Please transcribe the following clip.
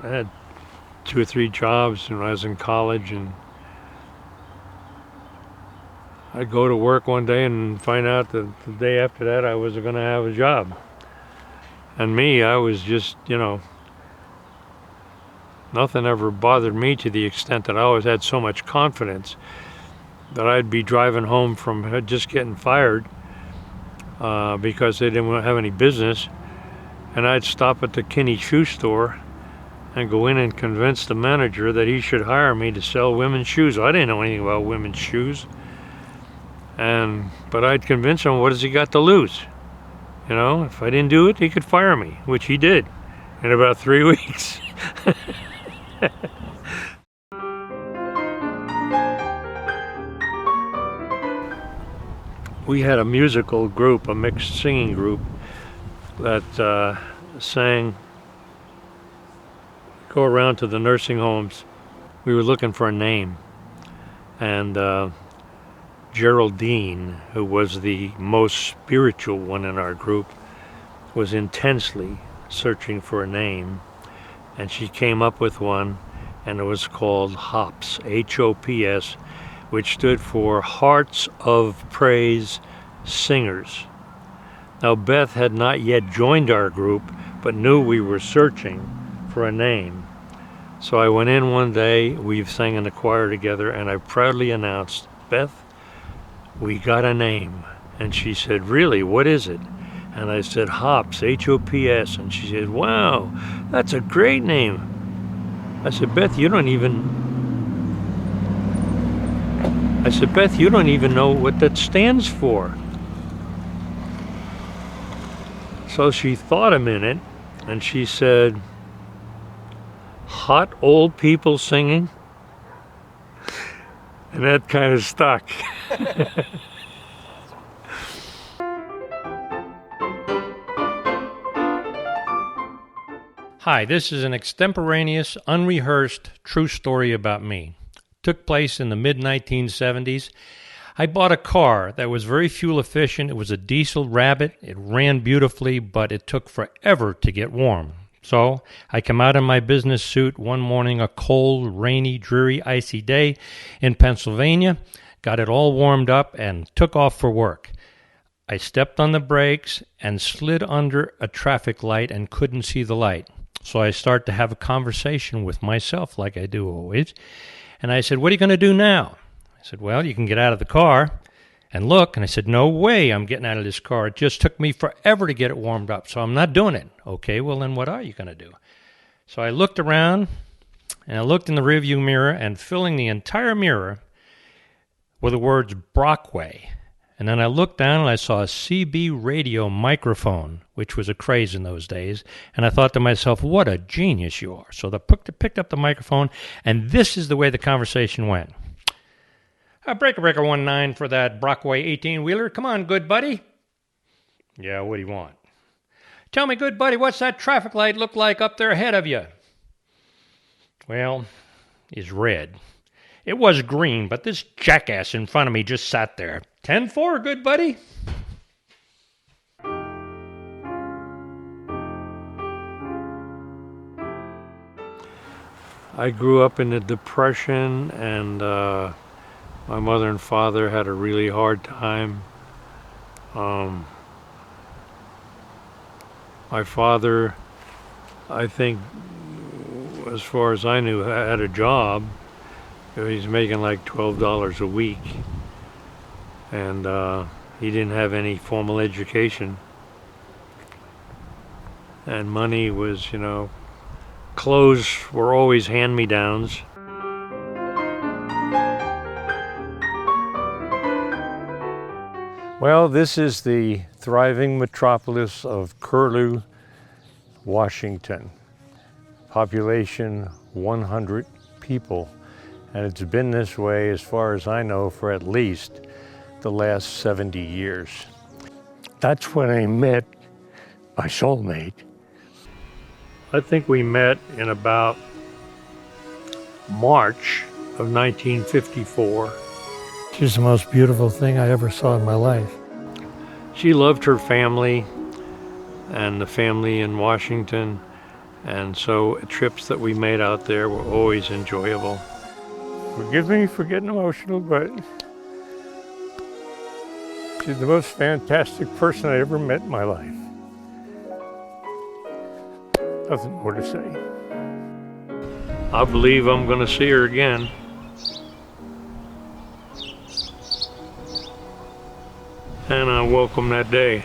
I had 2 or 3 jobs when I was in college, and I'd go to work one day and find out that the day after that I wasn't going to have a job. And me, I was just, nothing ever bothered me to the extent that I always had so much confidence that I'd be driving home from just getting fired because they didn't have any business, and I'd stop at the Kinney shoe store and go in and convince the manager that he should hire me to sell women's shoes. I didn't know anything about women's shoes, but I'd convince him, what has he got to lose? If I didn't do it, he could fire me, which he did in about 3 weeks. We had a musical group, a mixed singing group, that sang, go around to the nursing homes. We were looking for a name, and Geraldine, who was the most spiritual one in our group, was intensely searching for a name, and she came up with one, and it was called HOPS, H-O-P-S, which stood for Hearts of Praise Singers. Now, Beth had not yet joined our group, but knew we were searching for a name. So I went in one day, we sang in the choir together, and I proudly announced, Beth, we got a name. And she said, really, what is it? And I said, HOPS, H-O-P-S. And she said, wow, that's a great name. I said, Beth, you don't even know what that stands for. So she thought a minute, and she said, hot old people singing. And that kind of stuck. Hi, this is an extemporaneous, unrehearsed, true story about me. Took place in the mid-1970s. I bought a car that was very fuel efficient. It was a diesel Rabbit. It ran beautifully, but it took forever to get warm. So I come out in my business suit one morning, a cold, rainy, dreary, icy day in Pennsylvania, got it all warmed up, and took off for work. I stepped on the brakes and slid under a traffic light and couldn't see the light. So I start to have a conversation with myself, like I do always. And I said, what are you going to do now? I said, well, you can get out of the car and look. And I said, no way I'm getting out of this car. It just took me forever to get it warmed up, so I'm not doing it. Okay, well, then what are you going to do? So I looked around, and I looked in the rearview mirror, and filling the entire mirror were the words Brockway. And then I looked down, and I saw a CB radio microphone, which was a craze in those days. And I thought to myself, what a genius you are. So I picked up the microphone, and this is the way the conversation went. Breaker 19 for that Brockway 18-wheeler. Come on, good buddy. Yeah, what do you want? Tell me, good buddy, what's that traffic light look like up there ahead of you? Well, it's red. It was green, but this jackass in front of me just sat there. 10-4, good buddy. I grew up in the Depression, and my mother and father had a really hard time. My father, I think, as far as I knew, had a job. He's making like $12 a week, and he didn't have any formal education. And money was, clothes were always hand-me-downs. Well, this is the thriving metropolis of Curlew, Washington. Population 100 people. And it's been this way, as far as I know, for at least the last 70 years. That's when I met my soulmate. I think we met in about March of 1954. She's the most beautiful thing I ever saw in my life. She loved her family and the family in Washington, And so trips that we made out there were always enjoyable. Forgive me for getting emotional, but she's the most fantastic person I ever met in my life. Nothing more to say. I believe I'm going to see her again. And I welcome that day.